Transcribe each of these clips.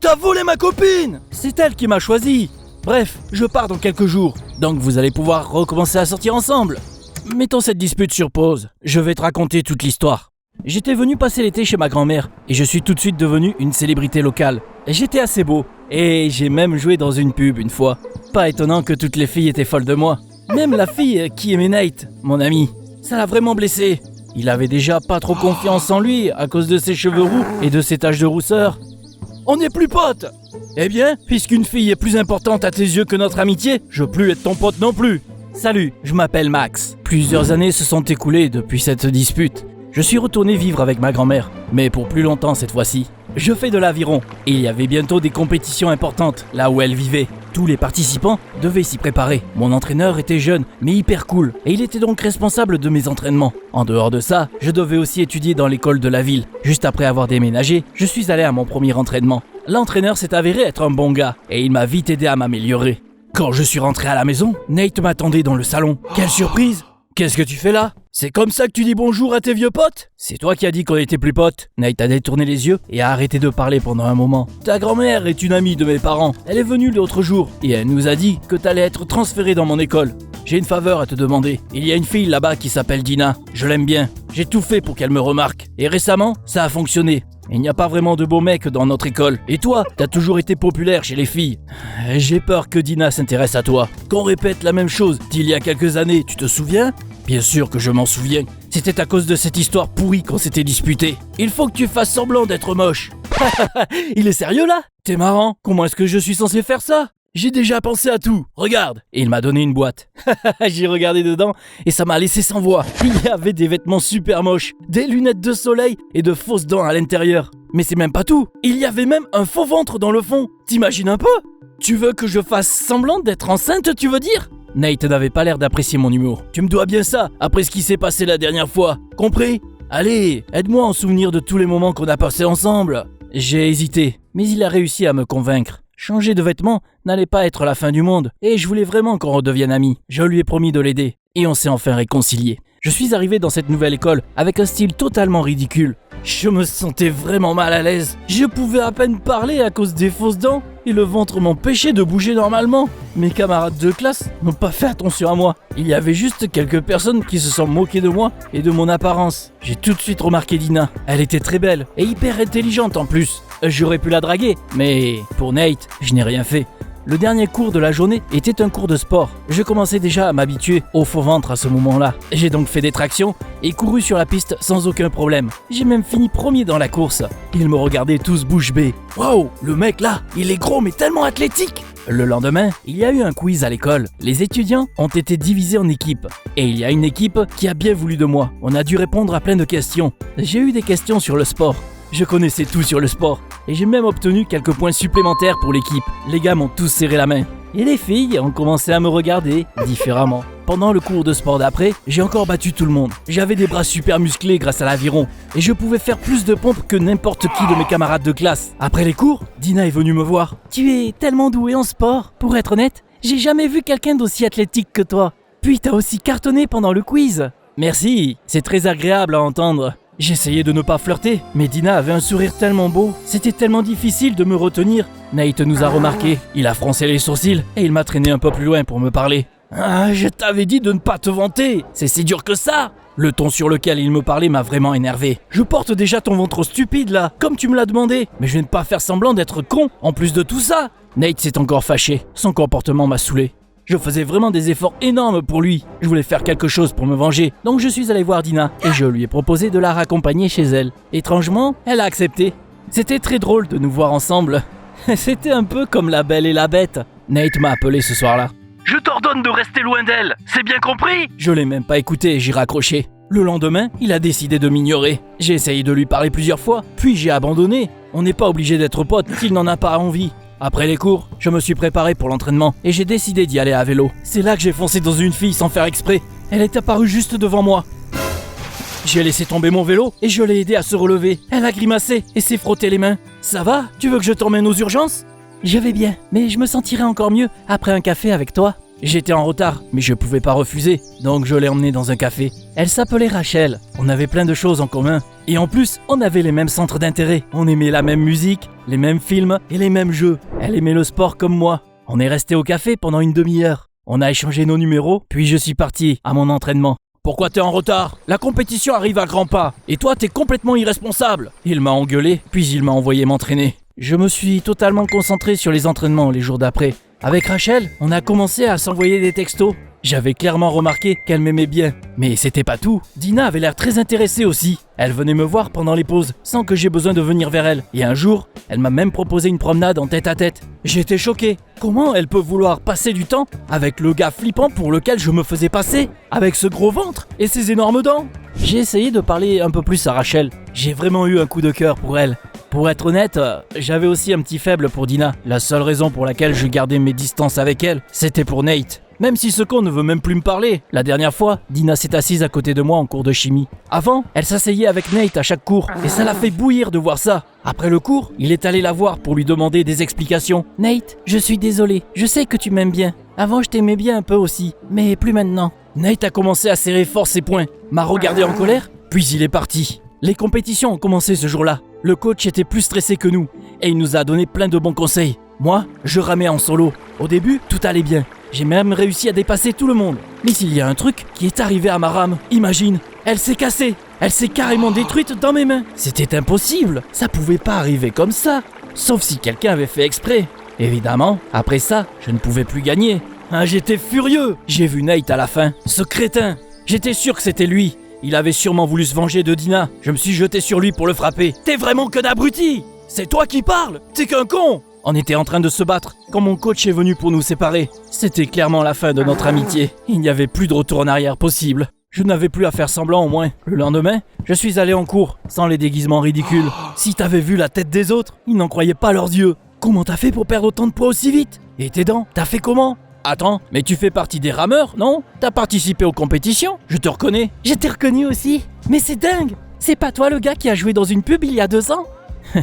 T'as volé ma copine! C'est elle qui m'a choisi. Bref, je pars dans quelques jours, donc vous allez pouvoir recommencer à sortir ensemble. Mettons cette dispute sur pause, je vais te raconter toute l'histoire. J'étais venu passer l'été chez ma grand-mère et je suis tout de suite devenu une célébrité locale. J'étais assez beau et j'ai même joué dans une pub une fois. Pas étonnant que toutes les filles étaient folles de moi. Même la fille qui aimait Nate, mon ami, ça l'a vraiment blessé. Il avait déjà pas trop confiance en lui à cause de ses cheveux roux et de ses taches de rousseur. On n'est plus potes! Eh bien, puisqu'une fille est plus importante à tes yeux que notre amitié, je veux plus être ton pote non plus. Salut, je m'appelle Max. Plusieurs années se sont écoulées depuis cette dispute. Je suis retourné vivre avec ma grand-mère, mais pour plus longtemps cette fois-ci. Je fais de l'aviron, et il y avait bientôt des compétitions importantes, là où elle vivait. Tous les participants devaient s'y préparer. Mon entraîneur était jeune, mais hyper cool, et il était donc responsable de mes entraînements. En dehors de ça, je devais aussi étudier dans l'école de la ville. Juste après avoir déménagé, je suis allé à mon premier entraînement. L'entraîneur s'est avéré être un bon gars, et il m'a vite aidé à m'améliorer. Quand je suis rentré à la maison, Nate m'attendait dans le salon. Quelle surprise! Qu'est-ce que tu fais là? C'est comme ça que tu dis bonjour à tes vieux potes? C'est toi qui as dit qu'on était plus potes. Nate a détourné les yeux et a arrêté de parler pendant un moment. Ta grand-mère est une amie de mes parents. Elle est venue l'autre jour et elle nous a dit que t'allais être transféré dans mon école. J'ai une faveur à te demander. Il y a une fille là-bas qui s'appelle Dina. Je l'aime bien. J'ai tout fait pour qu'elle me remarque. Et récemment, ça a fonctionné. Il n'y a pas vraiment de beaux mecs dans notre école. Et toi, t'as toujours été populaire chez les filles. J'ai peur que Dina s'intéresse à toi. Qu'on répète la même chose d'il y a quelques années, tu te souviens? Bien sûr que je m'en souviens. C'était à cause de cette histoire pourrie qu'on s'était disputé. Il faut que tu fasses semblant d'être moche. Il est sérieux là? T'es marrant. Comment est-ce que je suis censé faire ça? J'ai déjà pensé à tout. Regarde. Et il m'a donné une boîte. J'ai regardé dedans et ça m'a laissé sans voix. Il y avait des vêtements super moches, des lunettes de soleil et de fausses dents à l'intérieur. Mais c'est même pas tout. Il y avait même un faux ventre dans le fond. T'imagines un peu? Tu veux que je fasse semblant d'être enceinte, tu veux dire? Nate n'avait pas l'air d'apprécier mon humour. Tu me dois bien ça, après ce qui s'est passé la dernière fois. Compris? Allez, aide-moi à en souvenir de tous les moments qu'on a passés ensemble. J'ai hésité, mais il a réussi à me convaincre. Changer de vêtements n'allait pas être la fin du monde, et je voulais vraiment qu'on redevienne amis. Je lui ai promis de l'aider, et on s'est enfin réconciliés. Je suis arrivé dans cette nouvelle école avec un style totalement ridicule. Je me sentais vraiment mal à l'aise. Je pouvais à peine parler à cause des fausses dents et le ventre m'empêchait de bouger normalement. Mes camarades de classe n'ont pas fait attention à moi. Il y avait juste quelques personnes qui se sont moquées de moi et de mon apparence. J'ai tout de suite remarqué Dina. Elle était très belle et hyper intelligente en plus. J'aurais pu la draguer, mais pour Nate, je n'ai rien fait. Le dernier cours de la journée était un cours de sport. Je commençais déjà à m'habituer au faux ventre à ce moment-là. J'ai donc fait des tractions et couru sur la piste sans aucun problème. J'ai même fini premier dans la course. Ils me regardaient tous bouche bée. Waouh, le mec là, il est gros mais tellement athlétique! Le lendemain, il y a eu un quiz à l'école. Les étudiants ont été divisés en équipes. Et il y a une équipe qui a bien voulu de moi. On a dû répondre à plein de questions. J'ai eu des questions sur le sport. Je connaissais tout sur le sport. Et j'ai même obtenu quelques points supplémentaires pour l'équipe. Les gars m'ont tous serré la main. Et les filles ont commencé à me regarder différemment. Pendant le cours de sport d'après, j'ai encore battu tout le monde. J'avais des bras super musclés grâce à l'aviron. Et je pouvais faire plus de pompes que n'importe qui de mes camarades de classe. Après les cours, Dina est venue me voir. Tu es tellement doué en sport. Pour être honnête, j'ai jamais vu quelqu'un d'aussi athlétique que toi. Puis t'as aussi cartonné pendant le quiz. Merci, c'est très agréable à entendre. J'essayais de ne pas flirter, mais Dina avait un sourire tellement beau, c'était tellement difficile de me retenir. Nate nous a remarqué, il a froncé les sourcils et il m'a traîné un peu plus loin pour me parler. Ah, je t'avais dit de ne pas te vanter, c'est si dur que ça. Le ton sur lequel il me parlait m'a vraiment énervé. Je porte déjà ton ventre stupide là, comme tu me l'as demandé, mais je vais ne pas faire semblant d'être con en plus de tout ça. Nate s'est encore fâché, son comportement m'a saoulé. Je faisais vraiment des efforts énormes pour lui. Je voulais faire quelque chose pour me venger. Donc je suis allé voir Dina et je lui ai proposé de la raccompagner chez elle. Étrangement, elle a accepté. C'était très drôle de nous voir ensemble. C'était un peu comme la Belle et la Bête. Nate m'a appelé ce soir-là. Je t'ordonne de rester loin d'elle, c'est bien compris? Je l'ai même pas écouté et j'ai raccroché. Le lendemain, il a décidé de m'ignorer. J'ai essayé de lui parler plusieurs fois, puis j'ai abandonné. On n'est pas obligé d'être potes s'il n'en a pas envie. Après les cours, je me suis préparé pour l'entraînement et j'ai décidé d'y aller à vélo. C'est là que j'ai foncé dans une fille sans faire exprès. Elle est apparue juste devant moi. J'ai laissé tomber mon vélo et je l'ai aidée à se relever. Elle a grimacé et s'est frotté les mains. Ça va? Tu veux que je t'emmène aux urgences? Je vais bien, mais je me sentirai encore mieux après un café avec toi. J'étais en retard, mais je pouvais pas refuser, donc je l'ai emmenée dans un café. Elle s'appelait Rachel, on avait plein de choses en commun. Et en plus, on avait les mêmes centres d'intérêt. On aimait la même musique, les mêmes films et les mêmes jeux. Elle aimait le sport comme moi. On est resté au café pendant une demi-heure. On a échangé nos numéros, puis je suis parti à mon entraînement. Pourquoi t'es en retard? La compétition arrive à grands pas, et toi t'es complètement irresponsable. Il m'a engueulé, puis il m'a envoyé m'entraîner. Je me suis totalement concentré sur les entraînements les jours d'après. Avec Rachel, on a commencé à s'envoyer des textos. J'avais clairement remarqué qu'elle m'aimait bien. Mais c'était pas tout. Dina avait l'air très intéressée aussi. Elle venait me voir pendant les pauses, sans que j'aie besoin de venir vers elle. Et un jour, elle m'a même proposé une promenade en tête-à-tête. J'étais choqué. Comment elle peut vouloir passer du temps avec le gars flippant pour lequel je me faisais passer? Avec ce gros ventre et ces énormes dents? J'ai essayé de parler un peu plus à Rachel. J'ai vraiment eu un coup de cœur pour elle. Pour être honnête, j'avais aussi un petit faible pour Dina. La seule raison pour laquelle je gardais mes distances avec elle, c'était pour Nate. Même si ce con ne veut même plus me parler. La dernière fois, Dina s'est assise à côté de moi en cours de chimie. Avant, elle s'asseyait avec Nate à chaque cours, et ça l'a fait bouillir de voir ça. Après le cours, il est allé la voir pour lui demander des explications. « Nate, je suis désolé, je sais que tu m'aimes bien. Avant je t'aimais bien un peu aussi, mais plus maintenant. » Nate a commencé à serrer fort ses poings, m'a regardé en colère, puis il est parti. Les compétitions ont commencé ce jour-là. Le coach était plus stressé que nous, et il nous a donné plein de bons conseils. Moi, je ramais en solo. Au début, tout allait bien. J'ai même réussi à dépasser tout le monde. Mais il y a un truc qui est arrivé à ma rame. Imagine, elle s'est cassée. Elle s'est carrément détruite dans mes mains. C'était impossible. Ça pouvait pas arriver comme ça. Sauf si quelqu'un avait fait exprès. Évidemment, après ça, je ne pouvais plus gagner. Ah, j'étais furieux. J'ai vu Nate à la fin. Ce crétin. J'étais sûr que c'était lui. Il avait sûrement voulu se venger de Dina. Je me suis jeté sur lui pour le frapper. T'es vraiment qu'un abruti. C'est toi qui parles. T'es qu'un con. On était en train de se battre quand mon coach est venu pour nous séparer. C'était clairement la fin de notre amitié. Il n'y avait plus de retour en arrière possible. Je n'avais plus à faire semblant au moins. Le lendemain, je suis allé en cours, sans les déguisements ridicules. Si t'avais vu la tête des autres, ils n'en croyaient pas leurs yeux. Comment t'as fait pour perdre autant de poids aussi vite? Et tes dents, t'as fait comment? Attends, mais tu fais partie des rameurs, non? T'as participé aux compétitions? Je te reconnais. Je t'ai reconnu aussi. Mais c'est dingue. C'est pas toi le gars qui a joué dans une pub il y a 2 ans?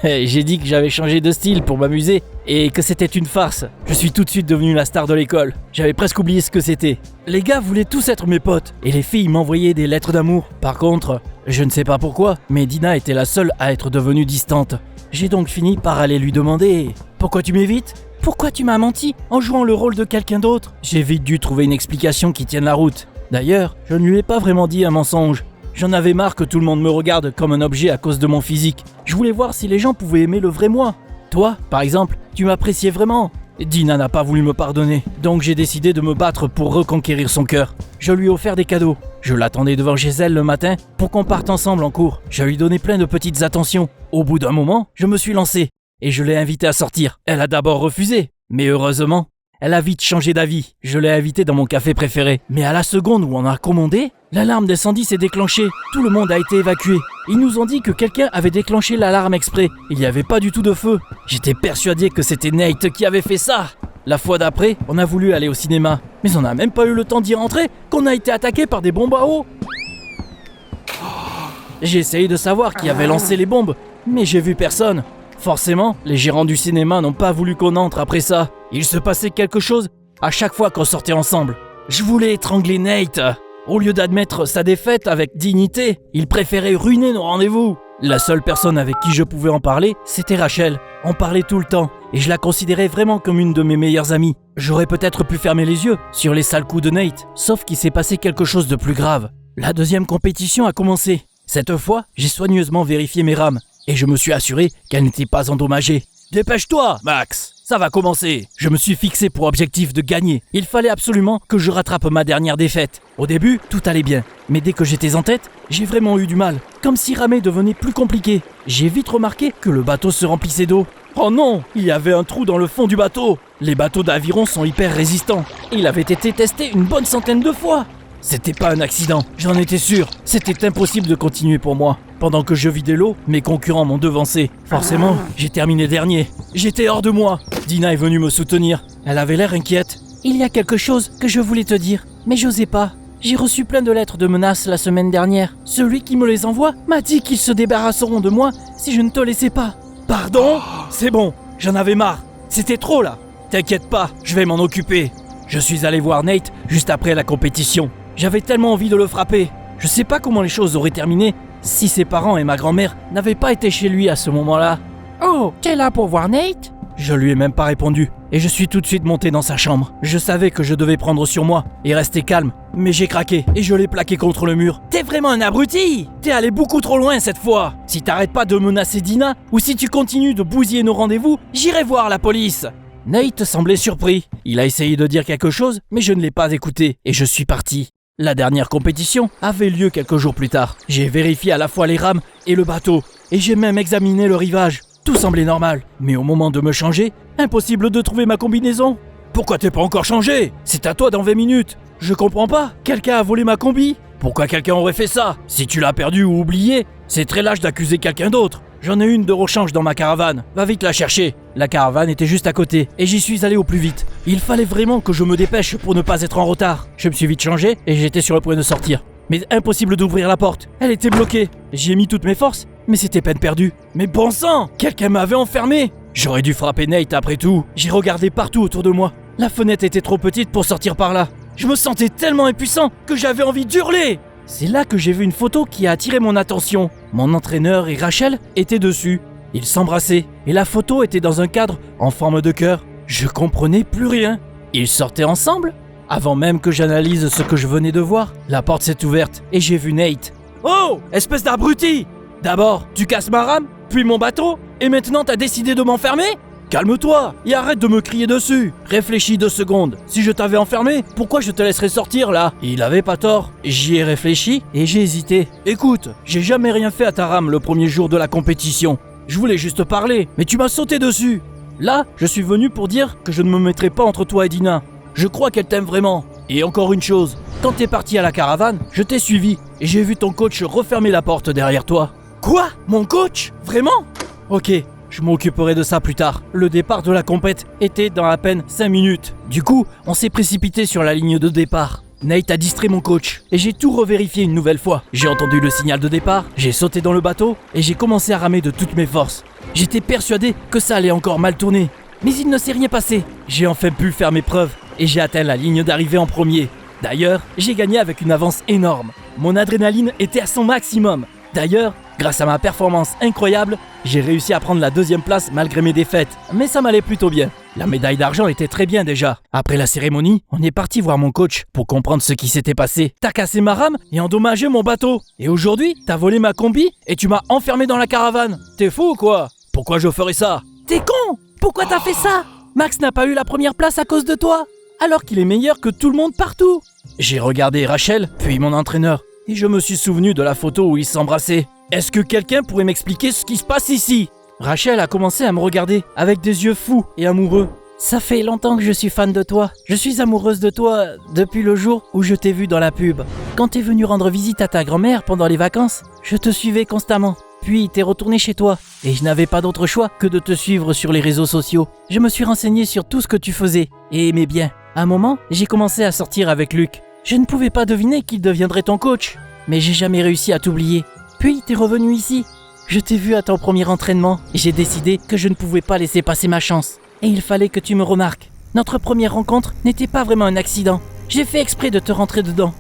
J'ai dit que j'avais changé de style pour m'amuser et que c'était une farce. Je suis tout de suite devenu la star de l'école. J'avais presque oublié ce que c'était. Les gars voulaient tous être mes potes et les filles m'envoyaient des lettres d'amour. Par contre, je ne sais pas pourquoi, mais Dina était la seule à être devenue distante. J'ai donc fini par aller lui demander « Pourquoi tu m'évites ? Pourquoi tu m'as menti en jouant le rôle de quelqu'un d'autre ?» J'ai vite dû trouver une explication qui tienne la route. D'ailleurs, je ne lui ai pas vraiment dit un mensonge. J'en avais marre que tout le monde me regarde comme un objet à cause de mon physique. Je voulais voir si les gens pouvaient aimer le vrai moi. Toi, par exemple, tu m'appréciais vraiment. Dina n'a pas voulu me pardonner, donc j'ai décidé de me battre pour reconquérir son cœur. Je lui ai offert des cadeaux. Je l'attendais devant chez elle le matin pour qu'on parte ensemble en cours. Je lui donnais plein de petites attentions. Au bout d'un moment, je me suis lancé et je l'ai invitée à sortir. Elle a d'abord refusé, mais heureusement, elle a vite changé d'avis. Je l'ai invitée dans mon café préféré. Mais à la seconde où on a commandé, l'alarme d'incendie s'est déclenchée. Tout le monde a été évacué. Ils nous ont dit que quelqu'un avait déclenché l'alarme exprès. Il n'y avait pas du tout de feu. J'étais persuadé que c'était Nate qui avait fait ça. La fois d'après, on a voulu aller au cinéma. Mais on n'a même pas eu le temps d'y rentrer qu'on a été attaqué par des bombes à eau. J'ai essayé de savoir qui avait lancé les bombes, mais j'ai vu personne. Forcément, les gérants du cinéma n'ont pas voulu qu'on entre après ça. Il se passait quelque chose à chaque fois qu'on sortait ensemble. Je voulais étrangler Nate. Au lieu d'admettre sa défaite avec dignité, il préférait ruiner nos rendez-vous. La seule personne avec qui je pouvais en parler, c'était Rachel. On parlait tout le temps, et je la considérais vraiment comme une de mes meilleures amies. J'aurais peut-être pu fermer les yeux sur les sales coups de Nate, sauf qu'il s'est passé quelque chose de plus grave. La deuxième compétition a commencé. Cette fois, j'ai soigneusement vérifié mes rames, et je me suis assuré qu'elles n'étaient pas endommagées. Dépêche-toi, Max! Ça va commencer. Je me suis fixé pour objectif de gagner. Il fallait absolument que je rattrape ma dernière défaite. Au début, tout allait bien. Mais dès que j'étais en tête, j'ai vraiment eu du mal. Comme si ramer devenait plus compliqué. J'ai vite remarqué que le bateau se remplissait d'eau. Oh non! Il y avait un trou dans le fond du bateau. Les bateaux d'aviron sont hyper résistants. Il avait été testé une bonne centaine de fois. C'était pas un accident, j'en étais sûr. C'était impossible de continuer pour moi. Pendant que je vidais l'eau, mes concurrents m'ont devancé. Forcément, j'ai terminé dernier. J'étais hors de moi. Dina est venue me soutenir. Elle avait l'air inquiète. Il y a quelque chose que je voulais te dire, mais j'osais pas. J'ai reçu plein de lettres de menaces la semaine dernière. Celui qui me les envoie m'a dit qu'ils se débarrasseront de moi si je ne te laissais pas. Pardon? C'est bon, j'en avais marre. C'était trop là. T'inquiète pas, je vais m'en occuper. Je suis allé voir Nate juste après la compétition. J'avais tellement envie de le frapper. Je sais pas comment les choses auraient terminé si ses parents et ma grand-mère n'avaient pas été chez lui à ce moment-là. Oh, t'es là pour voir Nate? Je lui ai même pas répondu et je suis tout de suite monté dans sa chambre. Je savais que je devais prendre sur moi et rester calme, mais j'ai craqué et je l'ai plaqué contre le mur. T'es vraiment un abruti! T'es allé beaucoup trop loin cette fois! Si t'arrêtes pas de menacer Dina ou si tu continues de bousiller nos rendez-vous, j'irai voir la police! Nate semblait surpris. Il a essayé de dire quelque chose, mais je ne l'ai pas écouté et je suis parti. La dernière compétition avait lieu quelques jours plus tard. J'ai vérifié à la fois les rames et le bateau et j'ai même examiné le rivage. Tout semblait normal, mais au moment de me changer, impossible de trouver ma combinaison. Pourquoi t'es pas encore changé? C'est à toi dans 20 minutes. Je comprends pas. Quelqu'un a volé ma combi? Pourquoi quelqu'un aurait fait ça? Si tu l'as perdu ou oublié, c'est très lâche d'accuser quelqu'un d'autre. J'en ai une de rechange dans ma caravane. Va vite la chercher. La caravane était juste à côté et j'y suis allé au plus vite. Il fallait vraiment que je me dépêche pour ne pas être en retard. Je me suis vite changé et j'étais sur le point de sortir. Mais impossible d'ouvrir la porte. Elle était bloquée. J'y ai mis toutes mes forces, mais c'était peine perdue. Mais bon sang! Quelqu'un m'avait enfermé! J'aurais dû frapper Nate après tout. J'ai regardé partout autour de moi. La fenêtre était trop petite pour sortir par là. Je me sentais tellement impuissant que j'avais envie d'hurler! C'est là que j'ai vu une photo qui a attiré mon attention. Mon entraîneur et Rachel étaient dessus. Ils s'embrassaient et la photo était dans un cadre en forme de cœur. Je comprenais plus rien. Ils sortaient ensemble? Avant même que j'analyse ce que je venais de voir, la porte s'est ouverte et j'ai vu Nate. Oh, espèce d'abruti! D'abord, tu casses ma rame, puis mon bateau, et maintenant t'as décidé de m'enfermer? Calme-toi et arrête de me crier dessus. Réfléchis 2 secondes. Si je t'avais enfermé, pourquoi je te laisserais sortir là? Il avait pas tort. J'y ai réfléchi et j'ai hésité. Écoute, j'ai jamais rien fait à ta rame le premier jour de la compétition. Je voulais juste parler, mais tu m'as sauté dessus. Là, je suis venu pour dire que je ne me mettrai pas entre toi et Dina. Je crois qu'elle t'aime vraiment. Et encore une chose, quand t'es parti à la caravane, je t'ai suivi et j'ai vu ton coach refermer la porte derrière toi. Quoi? Mon coach? Vraiment? Ok, je m'occuperai de ça plus tard. Le départ de la compète était dans à peine 5 minutes. Du coup, on s'est précipité sur la ligne de départ. Nate a distrait mon coach et j'ai tout revérifié une nouvelle fois. J'ai entendu le signal de départ, j'ai sauté dans le bateau et j'ai commencé à ramer de toutes mes forces. J'étais persuadé que ça allait encore mal tourner. Mais il ne s'est rien passé. J'ai enfin pu faire mes preuves et j'ai atteint la ligne d'arrivée en premier. D'ailleurs, j'ai gagné avec une avance énorme. Mon adrénaline était à son maximum. D'ailleurs, grâce à ma performance incroyable, j'ai réussi à prendre la 2e place malgré mes défaites. Mais ça m'allait plutôt bien. La médaille d'argent était très bien déjà. Après la cérémonie, on est parti voir mon coach pour comprendre ce qui s'était passé. T'as cassé ma rame et endommagé mon bateau. Et aujourd'hui, t'as volé ma combi et tu m'as enfermé dans la caravane. T'es fou ou quoi? Pourquoi je ferais ça? T'es con! Pourquoi t'as fait ça? Max n'a pas eu la première place à cause de toi, alors qu'il est meilleur que tout le monde partout. J'ai regardé Rachel, puis mon entraîneur, et je me suis souvenu de la photo où ils s'embrassaient. Est-ce que quelqu'un pourrait m'expliquer ce qui se passe ici? Rachel a commencé à me regarder avec des yeux fous et amoureux. Ça fait longtemps que je suis fan de toi. Je suis amoureuse de toi depuis le jour où je t'ai vu dans la pub. Quand t'es venu rendre visite à ta grand-mère pendant les vacances, je te suivais constamment. Puis t'es retourné chez toi et je n'avais pas d'autre choix que de te suivre sur les réseaux sociaux. Je me suis renseigné sur tout ce que tu faisais et aimais bien. À un moment, j'ai commencé à sortir avec Luc. Je ne pouvais pas deviner qu'il deviendrait ton coach, mais j'ai jamais réussi à t'oublier. Puis t'es revenu ici. Je t'ai vu à ton premier entraînement et j'ai décidé que je ne pouvais pas laisser passer ma chance. Et il fallait que tu me remarques. Notre première rencontre n'était pas vraiment un accident. J'ai fait exprès de te rentrer dedans.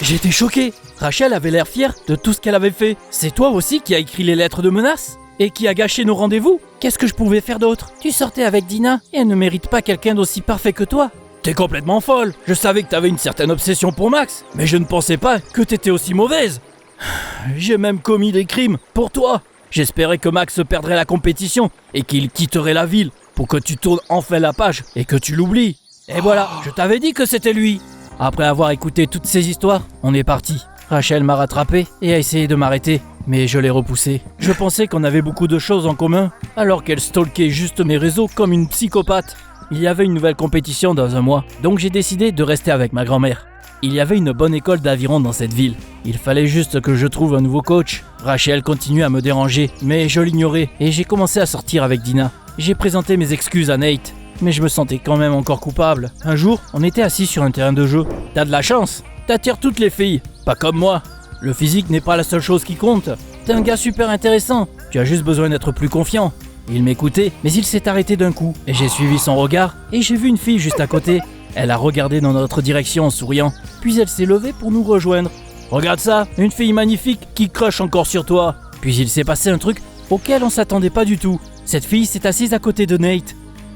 J'étais choqué. Rachel avait l'air fière de tout ce qu'elle avait fait. C'est toi aussi qui as écrit les lettres de menace et qui a gâché nos rendez-vous? Qu'est-ce que je pouvais faire d'autre? Tu sortais avec Dina et elle ne mérite pas quelqu'un d'aussi parfait que toi. T'es complètement folle. Je savais que t'avais une certaine obsession pour Max, mais je ne pensais pas que t'étais aussi mauvaise. J'ai même commis des crimes pour toi. J'espérais que Max perdrait la compétition et qu'il quitterait la ville pour que tu tournes enfin la page et que tu l'oublies. Et voilà, je t'avais dit que c'était lui. Après avoir écouté toutes ces histoires, on est parti. Rachel m'a rattrapé et a essayé de m'arrêter, mais je l'ai repoussé. Je pensais qu'on avait beaucoup de choses en commun, alors qu'elle stalkait juste mes réseaux comme une psychopathe. Il y avait une nouvelle compétition dans un mois, donc j'ai décidé de rester avec ma grand-mère. Il y avait une bonne école d'aviron dans cette ville. Il fallait juste que je trouve un nouveau coach. Rachel continuait à me déranger, mais je l'ignorais et j'ai commencé à sortir avec Dina. J'ai présenté mes excuses à Nate, mais je me sentais quand même encore coupable. Un jour, on était assis sur un terrain de jeu. T'as de la chance, t'attires toutes les filles, pas comme moi. Le physique n'est pas la seule chose qui compte. T'es un gars super intéressant, tu as juste besoin d'être plus confiant. Il m'écoutait, mais il s'est arrêté d'un coup, et j'ai suivi son regard, et j'ai vu une fille juste à côté. Elle a regardé dans notre direction en souriant, puis elle s'est levée pour nous rejoindre. Regarde ça, une fille magnifique qui crush encore sur toi. Puis il s'est passé un truc auquel on s'attendait pas du tout. Cette fille s'est assise à côté de Nate.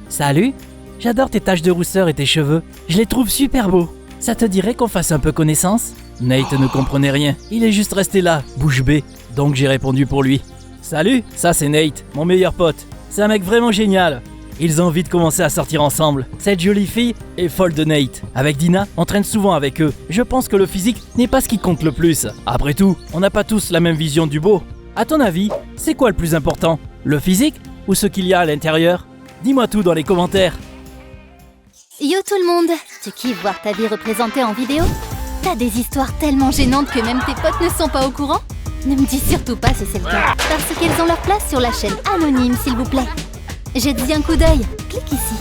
Salut, j'adore tes taches de rousseur et tes cheveux. Je les trouve super beaux. Ça te dirait qu'on fasse un peu connaissance? Nate ne comprenait rien. Il est juste resté là, bouche bée. Donc j'ai répondu pour lui. Salut, ça c'est Nate, mon meilleur pote. C'est un mec vraiment génial. Ils ont envie de commencer à sortir ensemble. Cette jolie fille est folle de Nate. Avec Dina, on traîne souvent avec eux. Je pense que le physique n'est pas ce qui compte le plus. Après tout, on n'a pas tous la même vision du beau. À ton avis, c'est quoi le plus important? Le physique ou ce qu'il y a à l'intérieur? Dis-moi tout dans les commentaires. Yo tout le monde! Tu kiffes voir ta vie représentée en vidéo? T'as des histoires tellement gênantes que même tes potes ne sont pas au courant? Ne me dis surtout pas si c'est le cas, parce qu'elles ont leur place sur la chaîne anonyme s'il vous plaît. Jette-y un coup d'œil, clique ici.